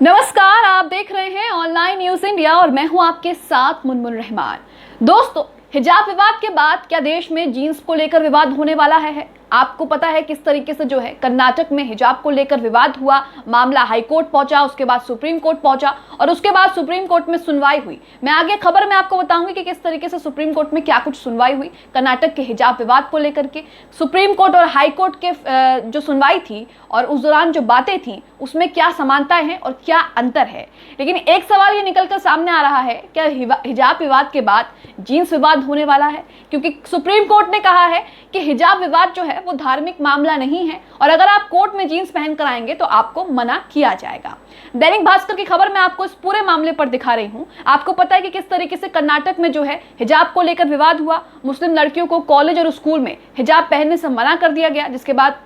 नमस्कार, आप देख रहे हैं ऑनलाइन न्यूज इंडिया और मैं हूं आपके साथ मुनमुन रहमान। दोस्तों, हिजाब विवाद के बाद क्या देश में जीन्स को लेकर विवाद होने वाला है? आपको पता है किस तरीके से जो है कर्नाटक में हिजाब को लेकर विवाद हुआ, मामला हाई कोर्ट पहुंचा, उसके बाद सुप्रीम कोर्ट पहुंचा और उसके बाद सुप्रीम कोर्ट में सुनवाई हुई। मैं आगे खबर में आपको बताऊंगी कि किस तरीके से सुप्रीम कोर्ट में क्या कुछ सुनवाई हुई कर्नाटक के हिजाब विवाद को लेकर के। सुप्रीम कोर्ट और हाई कोर्ट के जो सुनवाई थी और उस दौरान जो बातें थी उसमें क्या समानताएं हैं और क्या अंतर है। लेकिन एक सवाल ये निकलकर सामने आ रहा है, क्या हिजाब विवाद के बाद जीन्स विवाद होने वाला है? क्योंकि सुप्रीम कोर्ट ने कहा है कि हिजाब विवाद जो है वो धार्मिक मामला नहीं है और अगर आप कोर्ट में जीन्स पहन कर आएंगे तो आपको मना किया जाएगा। दैनिक भास्कर की खबर मैं आपको इस पूरे मामले पर दिखा रही हूं। आपको पता है कि किस तरीके से कर्नाटक में जो है हिजाब को लेकर विवाद हुआ। मुस्लिम लड़कियों को कॉलेज और स्कूल में हिजाब पहनने से मना कर दिया गया, जिसके बाद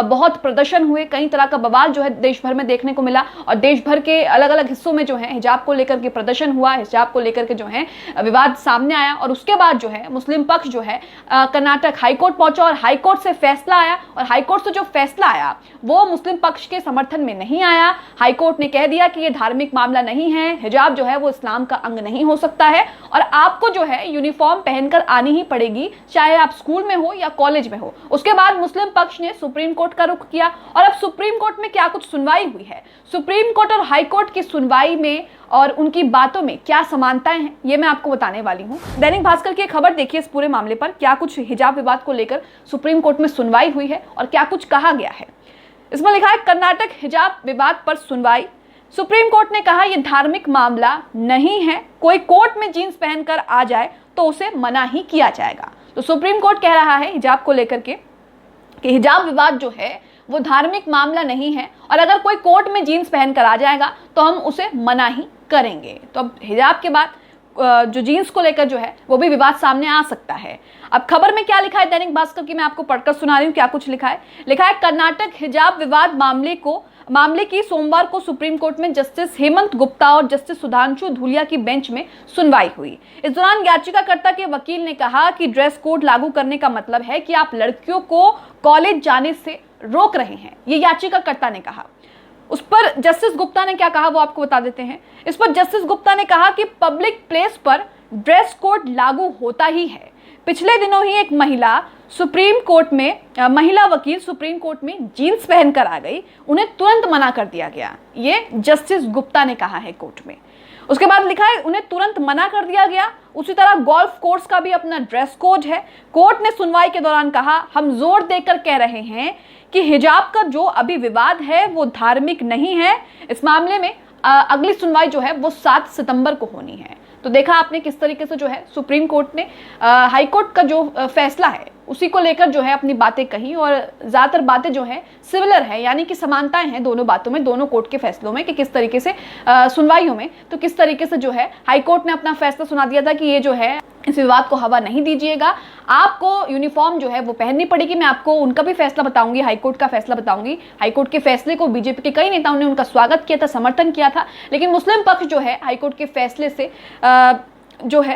बहुत प्रदर्शन हुए, कई तरह का बवाल जो है देश भर में देखने को मिला और देश भर के अलग अलग हिस्सों में जो है हिजाब को लेकर के प्रदर्शन हुआ, हिजाब को लेकर के जो है विवाद सामने आया। और उसके बाद जो है मुस्लिम पक्ष जो है कर्नाटक हाईकोर्ट पहुंचा और हाईकोर्ट से फैसला आया और हाईकोर्ट से जो फैसला आया वो मुस्लिम पक्ष के समर्थन में नहीं आया। हाईकोर्ट ने कह दिया कि ये धार्मिक मामला नहीं है, हिजाब जो है वो इस्लाम का अंग नहीं हो सकता है और आपको जो है यूनिफॉर्म पहनकर आनी ही पड़ेगी, चाहे आप स्कूल में हो या कॉलेज में हो। उसके बाद मुस्लिम पक्ष ने सुप्रीम कोर्ट का रुख किया और अब सुप्रीम कोर्ट में क्या कुछ सुनवाई हुई है, सुप्रीम कोर्ट और हाई कोर्ट की सुनवाई में और उनकी बातों में क्या समानताएं हैं, ये मैं आपको बताने वाली हूं। दैनिक भास्कर की एक खबर देखिए इस पूरे मामले पर, क्या कुछ हिजाब विवाद को लेकर सुप्रीम कोर्ट में सुनवाई हुई है और क्या कुछ कहा गया है। इसमें लिखा है, कर्नाटक हिजाब विवाद पर सुनवाई। सुप्रीम कोर्ट ने कहा यह धार्मिक मामला नहीं है, कोई कोर्ट में जीन्स पहनकर आ जाए तो उसे मना ही किया जाएगा। तो सुप्रीम कोर्ट कह रहा है हिजाब को लेकर के कि हिजाब विवाद जो है वो धार्मिक मामला नहीं है और अगर कोई कोर्ट में जीन्स पहनकर आ जाएगा तो हम उसे मना ही करेंगे। तो अब हिजाब के बाद जो जीन्स को लेकर जो है वो भी विवाद सामने आ सकता है। अब खबर में क्या लिखा है दैनिक भास्कर की मैं आपको पढ़कर सुना रही हूँ। क्या कुछ लिखा है, लिखा है कर्नाटक हिजाब विवाद मामले की सोमवार को सुप्रीम कोर्ट में जस्टिस हेमंत गुप्ता और जस्टिस सुधांशु धूलिया की बेंच में सुनवाई हुई। इस दौरान याचिकाकर्ता के वकील ने कहा कि ड्रेस कोड लागू करने का मतलब है कि आप लड़कियों को कॉलेज जाने से रोक रहे हैं, ये याचिकाकर्ता ने कहा। उस पर जस्टिस गुप्ता ने क्या कहा वो आपको बता देते हैं। इस पर जस्टिस गुप्ता ने कहा कि पब्लिक प्लेस पर ड्रेस कोड लागू होता ही है। पिछले दिनों ही एक महिला वकील सुप्रीम कोर्ट में जीन्स पहनकर आ गई, उन्हें तुरंत मना कर दिया गया, ये जस्टिस गुप्ता ने कहा है कोर्ट में। उसके बाद लिखा है उन्हें तुरंत मना कर दिया गया। उसी तरह गोल्फ कोर्स का भी अपना ड्रेस कोड है। कोर्ट ने सुनवाई के दौरान कहा, हम जोर देकर कह रहे हैं कि हिजाब का जो अभी विवाद है वो धार्मिक नहीं है। इस मामले में अगली सुनवाई जो है वो 7 सितंबर को होनी है। तो देखा आपने किस तरीके से जो है सुप्रीम कोर्ट ने हाई कोर्ट का जो फैसला है उसी को लेकर जो है अपनी बातें कही और ज़्यादातर बातें जो है सिमिलर है, यानी कि समानताएं हैं दोनों बातों में, दोनों कोर्ट के फैसलों में कि किस तरीके से सुनवाइयों में तो किस तरीके से जो है हाई कोर्ट ने अपना फैसला सुना दिया था कि ये जो है इस विवाद को हवा नहीं दीजिएगा, आपको यूनिफॉर्म जो है वो पहननी पड़ेगी। मैं आपको उनका भी फैसला बताऊंगी, हाईकोर्ट का फैसला बताऊंगी। हाईकोर्ट के फैसले को बीजेपी के कई नेताओं ने उनका स्वागत किया था, समर्थन किया था, लेकिन मुस्लिम पक्ष जो है हाईकोर्ट के फैसले से जो है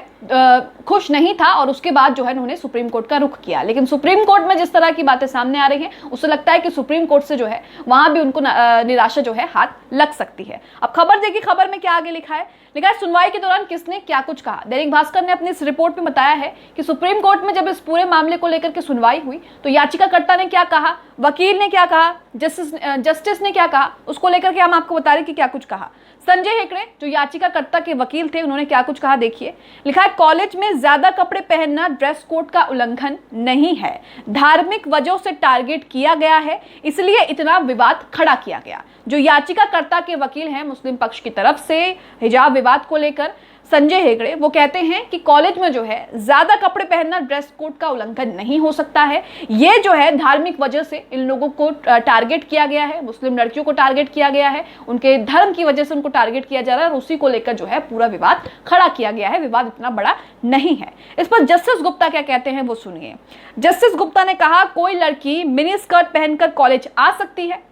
खुश नहीं था और उसके बाद जो है उन्होंने सुप्रीम कोर्ट का रुख किया। लेकिन सुप्रीम कोर्ट में जिस तरह की बातें सामने आ रही हैं उससे लगता है कि सुप्रीम कोर्ट से जो है वहां भी उनको निराशा जो है हाथ लग सकती है। अब खबर देखिए, खबर में क्या आगे लिखा है, लिखा है सुनवाई के दौरान किसने क्या कुछ कहा। दैनिक भास्कर ने अपनी इस रिपोर्ट में बताया है कि सुप्रीम कोर्ट में जब इस पूरे मामले को लेकर के सुनवाई हुई तो याचिकाकर्ता ने क्या कहा, वकील ने क्या कहा, जस्टिस ने क्या कहा, उसको लेकर के हम आपको बता रहे कि क्या कुछ कहा। संजय हेगड़े जो याचिकाकर्ता के वकील थे उन्होंने क्या कुछ कहा देखिए। लिखा है कॉलेज में ज्यादा कपड़े पहनना ड्रेस कोड का उल्लंघन नहीं है, धार्मिक वजहों से टारगेट किया गया है इसलिए इतना विवाद खड़ा किया गया। जो याचिकाकर्ता के वकील हैं मुस्लिम पक्ष की तरफ से हिजाब विवाद को लेकर संजय हेगड़े, वो कहते हैं कि कॉलेज में जो है ज्यादा कपड़े पहनना ड्रेस कोड का उल्लंघन नहीं हो सकता है, ये जो है धार्मिक वजह से इन लोगों को टारगेट किया गया है, मुस्लिम लड़कियों को टारगेट किया गया है, उनके धर्म की वजह से उनको टारगेट किया जा रहा है और उसी को लेकर जो है पूरा विवाद खड़ा किया गया है, विवाद इतना बड़ा नहीं है। इस पर जस्टिस गुप्ता क्या कहते हैं वो सुनिए। जस्टिस गुप्ता ने कहा कोई लड़की मिनी स्कर्ट पहनकर कॉलेज आ सकती है,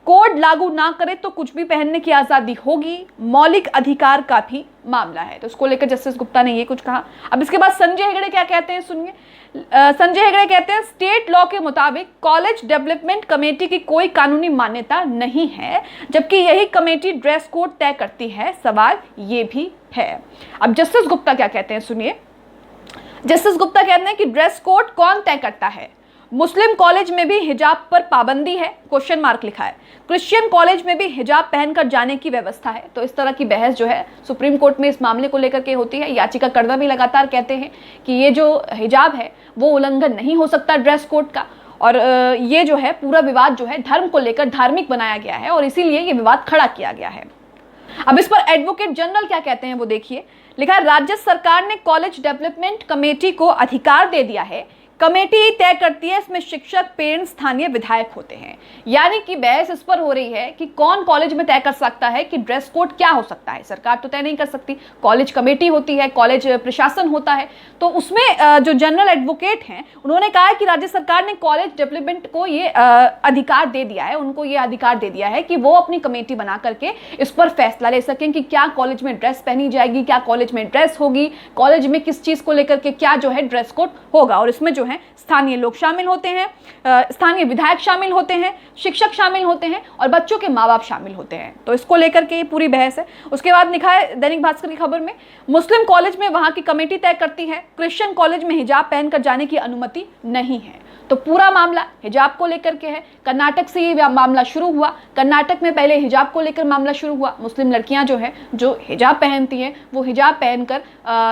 कोड लागू ना करे तो कुछ भी पहनने की आजादी होगी, मौलिक अधिकार का भी मामला है। तो उसको लेकर जस्टिस गुप्ता ने ये कुछ कहा। अब इसके बाद संजय हेगड़े क्या कहते हैं, सुनिए। संजय हेगड़े कहते हैं स्टेट लॉ के मुताबिक कॉलेज डेवलपमेंट कमेटी की कोई कानूनी मान्यता नहीं है, जबकि यही कमेटी ड्रेस कोड तय करती है। सवाल ये भी है। अब जस्टिस गुप्ता क्या कहते हैं, सुनिए। जस्टिस गुप्ता कहते हैं कि ड्रेस कोड कौन तय करता है। मुस्लिम कॉलेज में भी हिजाब पर पाबंदी है, क्वेश्चन मार्क लिखा है। क्रिश्चियन कॉलेज में भी हिजाब पहनकर जाने की व्यवस्था है। तो इस तरह की बहस जो है सुप्रीम कोर्ट में इस मामले को लेकर के होती है। याचिकाकर्ता भी लगातार कहते हैं कि ये जो हिजाब है वो उल्लंघन नहीं हो सकता ड्रेस कोड का, और ये जो है पूरा विवाद जो है धर्म को लेकर धार्मिक बनाया गया है और इसीलिए ये विवाद खड़ा किया गया है। अब इस पर एडवोकेट जनरल क्या कहते हैं वो देखिए। लिखा है राज्य सरकार ने कॉलेज डेवलपमेंट कमेटी को अधिकार दे दिया है, कमेटी तय करती है, इसमें शिक्षक, पेरेंट्स, स्थानीय विधायक होते हैं। यानी कि बहस इस पर हो रही है कि कौन कॉलेज में तय कर सकता है कि ड्रेस कोड क्या हो सकता है। सरकार तो तय नहीं कर सकती, कॉलेज कमेटी होती है, कॉलेज प्रशासन होता है। तो उसमें जो जनरल एडवोकेट हैं उन्होंने कहा है कि राज्य सरकार ने कॉलेज डेवलपमेंट को ये अधिकार दे दिया है, उनको ये अधिकार दे दिया है कि वो अपनी कमेटी बना करके इस पर फैसला ले सकें कि क्या कॉलेज में ड्रेस पहनी जाएगी, क्या कॉलेज में ड्रेस होगी, कॉलेज में किस चीज को लेकर के क्या जो है ड्रेस कोड होगा। और इसमें जो है स्थानीय लोग शामिल होते हैं, स्थानीय विधायक शामिल होते हैं, शिक्षक शामिल होते हैं और बच्चों के माँ बाप शामिल होते हैं। तो इसको लेकर के ये पूरी बहस है। उसके बाद लिखा है दैनिक भास्कर की खबर में, मुस्लिम कॉलेज में वहां की कमेटी तय करती है, क्रिश्चियन कॉलेज में हिजाब पहनकर जाने की अनुमति नहीं है। तो पूरा मामला हिजाब को लेकर के है। कर्नाटक से ये मामला शुरू हुआ। कर्नाटक में पहले हिजाब को लेकर मामला शुरू हुआ। मुस्लिम लड़कियां जो है जो हिजाब पहनती हैं वो हिजाब पहनकर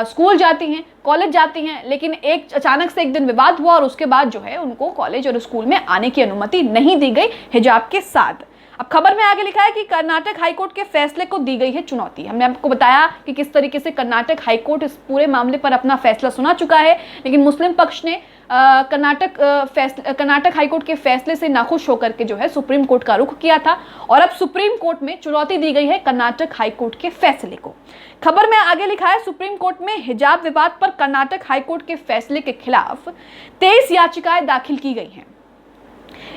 स्कूल जाती हैं, कॉलेज जाती हैं, लेकिन एक अचानक से एक दिन विवाद हुआ और उसके बाद जो है उनको कॉलेज और स्कूल में आने की अनुमति नहीं दी गई हिजाब के साथ। अब खबर में आगे लिखा है कि कर्नाटक हाईकोर्ट के फैसले को दी गई है चुनौती। हमने आपको बताया कि किस तरीके से कर्नाटक हाईकोर्ट इस पूरे मामले पर अपना फैसला सुना चुका है, लेकिन मुस्लिम पक्ष ने कर्नाटक हाईकोर्ट के फैसले से नाखुश होकर के जो है सुप्रीम कोर्ट का रुख किया था और अब सुप्रीम कोर्ट में चुनौती दी गई है कर्नाटक हाईकोर्ट के फैसले को। खबर में आगे लिखा है सुप्रीम कोर्ट में हिजाब विवाद पर कर्नाटक हाईकोर्ट के फैसले के खिलाफ 23 याचिकाएं दाखिल की गई हैं।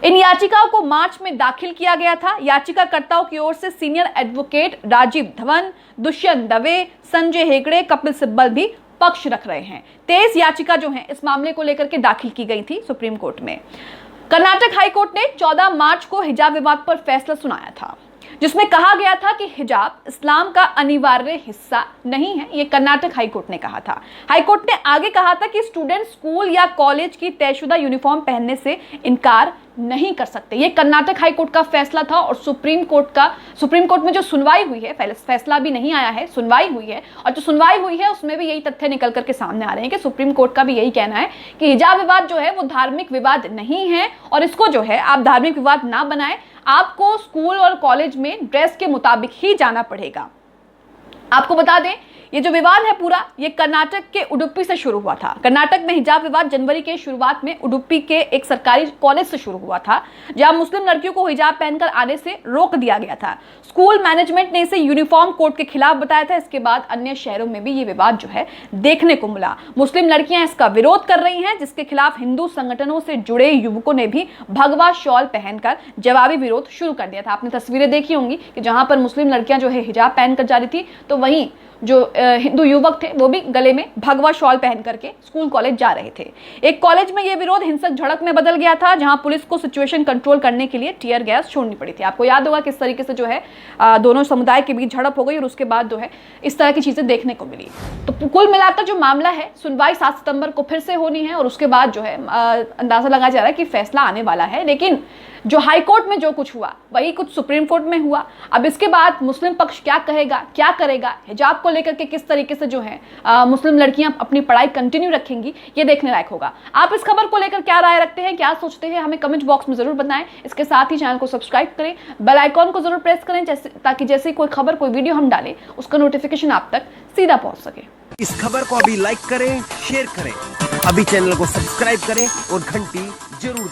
इन याचिकाओं को मार्च में दाखिल किया गया था। याचिकाकर्ताओं की ओर से सीनियर एडवोकेट राजीव धवन, दुष्यंत दवे, संजय हेगड़े, कपिल सिब्बल भी पक्ष रख रहे हैं। 23 याचिका जो है इस मामले को लेकर के दाखिल की गई थी सुप्रीम कोर्ट में। कर्नाटक हाईकोर्ट ने 14 मार्च को हिजाब विवाद पर फैसला सुनाया था, जिसमें कहा गया था कि हिजाब इस्लाम का अनिवार्य हिस्सा नहीं है। यह कर्नाटक हाईकोर्ट ने कहा था। हाईकोर्ट ने आगे कहा था कि स्टूडेंट स्कूल या कॉलेज की तयशुदा यूनिफॉर्म पहनने से इनकार नहीं कर सकते। ये कर्नाटक हाईकोर्ट का फैसला था और सुप्रीम कोर्ट में जो सुनवाई हुई है, फैसला भी नहीं आया है, सुनवाई हुई है, और जो सुनवाई हुई है उसमें भी यही तथ्य निकल करके सामने आ रहे हैं कि सुप्रीम कोर्ट का भी यही कहना है कि हिजाब विवाद जो है वो धार्मिक विवाद नहीं है और इसको जो है आप धार्मिक विवाद ना बनाएं, आपको स्कूल और कॉलेज में ड्रेस के मुताबिक ही जाना पड़ेगा। आपको बता दें ये जो विवाद है पूरा ये कर्नाटक के उडुपी से शुरू हुआ था। कर्नाटक में हिजाब विवाद जनवरी के शुरुआत में उडुपी के एक सरकारी कॉलेज से शुरू हुआ था, जहां मुस्लिम लड़कियों को हिजाब पहनकर आने से रोक दिया गया था। स्कूल मैनेजमेंट ने इसे यूनिफॉर्म कोड के खिलाफ बताया था। इसके बाद अन्य शहरों में भी ये विवाद जो है देखने को मिला। मुस्लिम लड़कियां इसका विरोध कर रही हैं, जिसके खिलाफ हिंदू संगठनों से जुड़े युवकों ने भी भगवा शॉल पहनकर जवाबी विरोध शुरू कर दिया था। आपने तस्वीरें देखी होंगी कि जहां पर मुस्लिम लड़कियां जो है हिजाब पहनकर जा रही थी, तो वहीं जो हिंदू युवक थे वो भी गले में भगवा शॉल पहन करके स्कूल कॉलेज जा रहे थे। एक कॉलेज में ये विरोध हिंसक झड़प में बदल गया था, जहां पुलिस को सिचुएशन कंट्रोल करने के लिए टीयर गैस छोड़नी पड़ी थी। आपको याद होगा किस तरीके से जो है दोनों समुदाय के बीच झड़प हो गई और उसके बाद जो है इस तरह की चीजें देखने को मिली। तो कुल मिलाकर जो मामला है, सुनवाई 7 सितंबर को फिर से होनी है और उसके बाद जो है अंदाजा लगाया जा रहा है कि फैसला आने वाला है। लेकिन जो हाई कोर्ट में जो कुछ हुआ वही कुछ सुप्रीम कोर्ट में हुआ। अब इसके बाद मुस्लिम पक्ष क्या कहेगा, क्या करेगा, हिजाब को लेकर के किस तरीके से जो है मुस्लिम लड़कियां अपनी पढ़ाई कंटिन्यू रखेंगी, ये देखने लायक होगा। आप इस खबर को लेकर क्या राय रखते हैं, क्या सोचते हैं, हमें कमेंट बॉक्स में जरूर बताएं। इसके साथ ही चैनल को सब्सक्राइब करें, बेल आइकॉन को जरूर प्रेस करें, ताकि जैसे कोई खबर, कोई वीडियो हम डालें उसका नोटिफिकेशन आप तक सीधा पहुंच सके। इस खबर को अभी लाइक करें, शेयर करें, अभी चैनल को सब्सक्राइब करें और घंटी जरूर